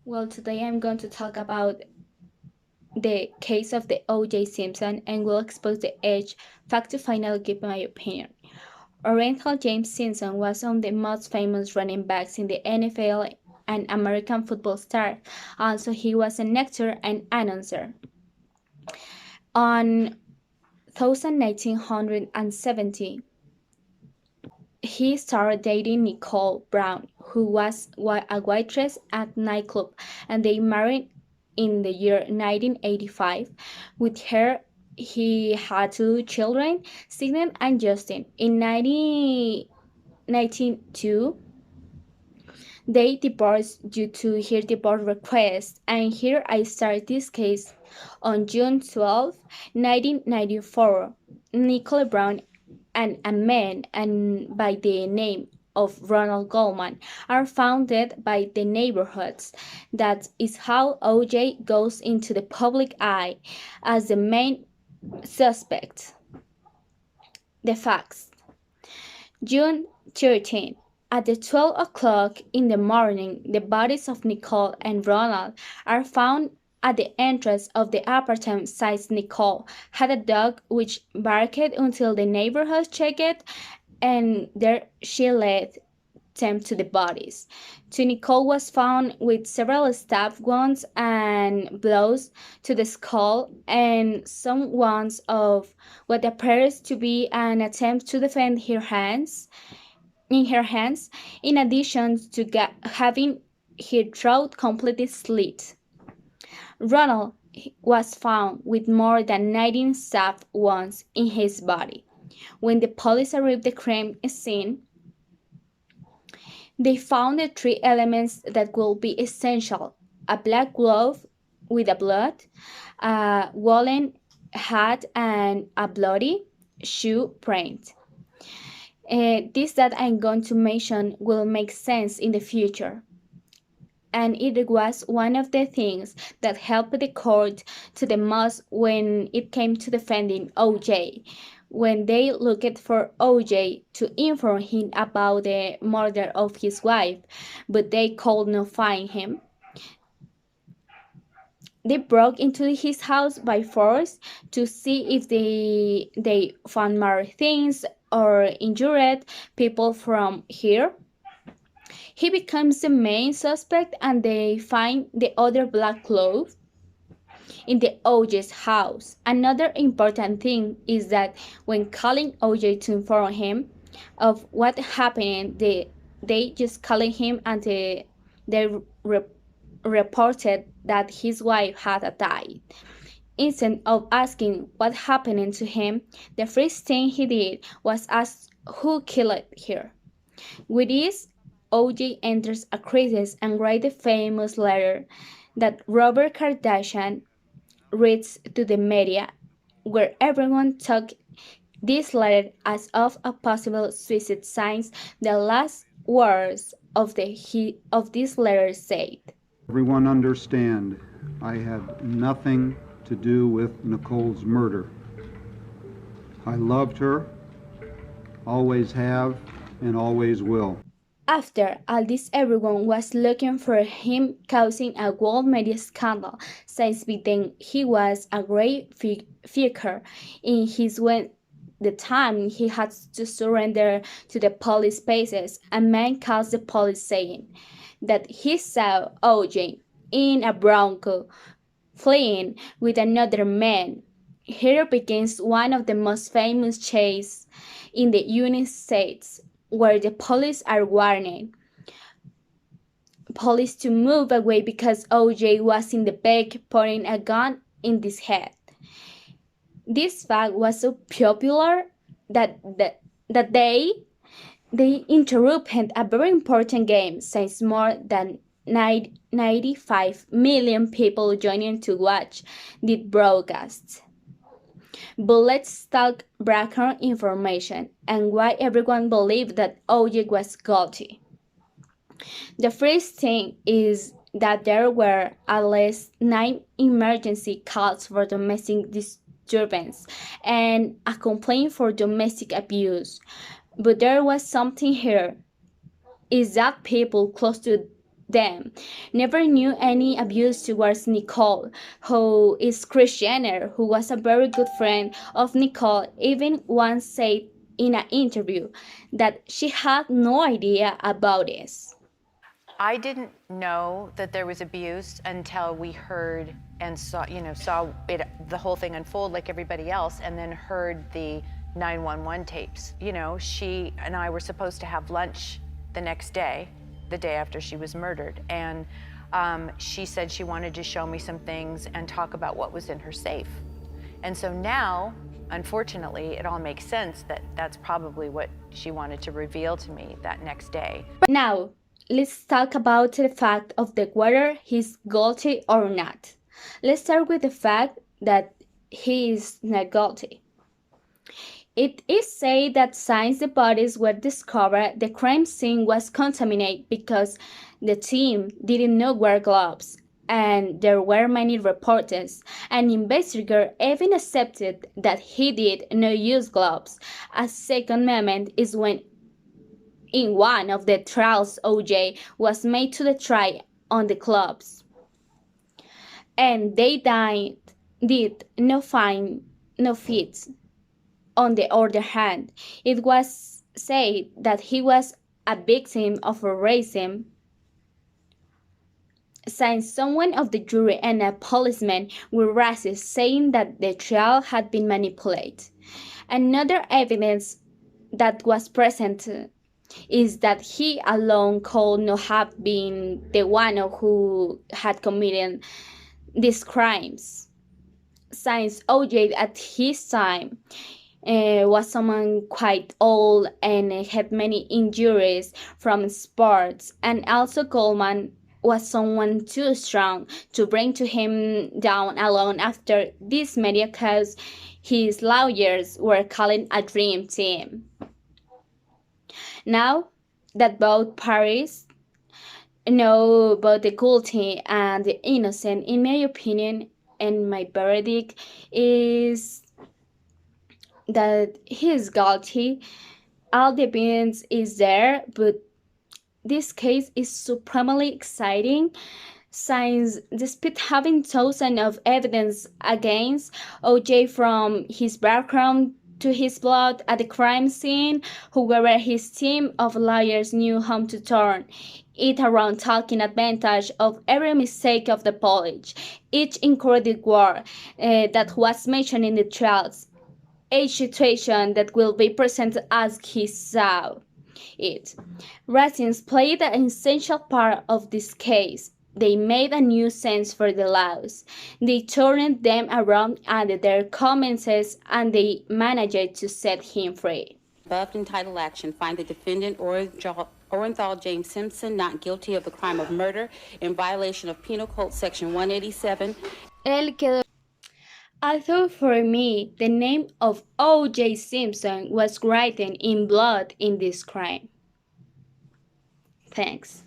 Well, today I'm going to talk about the case of the O.J. Simpson and will expose the edge fact to finally give my opinion. Oriental James Simpson was one of the most famous running backs in the NFL and American football star. Also, he was an actor and announcer. On 1970, he started dating Nicole Brown, who was a waitress at a nightclub, and they married in the year 1985. With her, he had two children, Signet and Justin. In 1992, they divorced due to her divorce request, and here I start this case on June 12, 1994. Nicole Brown and a man and by the name of Ronald Goldman are found dead by the neighborhoods. That is how OJ goes into the public eye as the main suspect. The facts. June 13. At the 12 o'clock in the morning, the bodies of Nicole and Ronald are found at the entrance of the apartment since Nicole had a dog which barked until the neighborhood checked it, and there she led them to the bodies. Nicole was found with several stab wounds and blows to the skull and some wounds of what appears to be an attempt to defend her hands in addition to having her throat completely slit. Ronald was found with more than 19 stab wounds in his body. When the police arrived at the crime scene, they found the three elements that will be essential: a black glove with a blood, a woolen hat, and a bloody shoe print. This that I'm going to mention will make sense in the future. And it was one of the things that helped the court to the most when it came to defending OJ. When they looked for OJ to inform him about the murder of his wife, but they could not find him. They broke into his house by force to see if they found more things or injured people from here. He becomes the main suspect and they find the other black cloth in the OJ's house. Another important thing is that when calling OJ to inform him of what happened, they just calling him and they reported that his wife had died. Instead of asking what happened to him, the first thing he did was ask who killed her. With this, OJ enters a crisis and writes the famous letter that Robert Kardashian reads to the media, where everyone took this letter as of a possible suicide sign. The last words of this letter said, Everyone understand, I have nothing to do with Nicole's murder. I loved her, always have, and always will. After all this, everyone was looking for him, causing a world media scandal, since then he was a great figure in his when the time he had to surrender to the police spaces. A man calls the police saying that he saw OJ in a Bronco fleeing with another man. Here begins one of the most famous chases in the United States, where the police are warning police to move away because OJ was in the back pointing a gun in his head. This fact was so popular that they interrupted a very important game since more than 95 million people joining to watch the broadcast. But let's talk background information and why everyone believed that OJ was guilty. The first thing is that there were at least 9 emergency calls for domestic disturbance and a complaint for domestic abuse. But there was something here, is that people close to them never knew any abuse towards Nicole, who is Kris Jenner, who was a very good friend of Nicole, even once said in an interview that she had no idea about this. I didn't know that there was abuse until we heard and saw it, the whole thing unfold like everybody else, and then heard the 911 tapes. She and I were supposed to have lunch the next day, the day after she was murdered, and she said she wanted to show me some things and talk about what was in her safe. And so now, unfortunately, it all makes sense that that's probably what she wanted to reveal to me that next day. Now, let's talk about the fact of whether he's guilty or not. Let's start with the fact that he is not guilty. It is said that since the bodies were discovered, the crime scene was contaminated because the team didn't know wear gloves, and there were many reports. An investigator even accepted that he did not use gloves. A second moment is when in one of the trials OJ was made to the try on the gloves, and they did not find no fit. On the other hand, it was said that he was a victim of racism, since someone of the jury and a policeman were racist, saying that the trial had been manipulated. Another evidence that was present is that he alone could not have been the one who had committed these crimes, since OJ at his time was someone quite old and had many injuries from sports, and also Coleman was someone too strong to bring to him down alone after this media cause his lawyers were calling a dream team. Now that both parties know both the guilty and the innocent, in my opinion and my verdict is that he is guilty. All the evidence is there, but this case is supremely exciting since despite having thousands of evidence against OJ, from his background to his blood at the crime scene, however his team of lawyers knew how to turn it around, taking advantage of every mistake of the police. Each incredible word that was mentioned in the trials, a situation that will be presented as he saw it. Ratings played an essential part of this case. They made a new sense for the laws. They turned them around, added their comments, and they managed to set him free. Above entitled action, find the defendant Orenthal James Simpson not guilty of the crime of murder in violation of Penal Code Section 187. Although for me, the name of O.J. Simpson was written in blood in this crime. Thanks.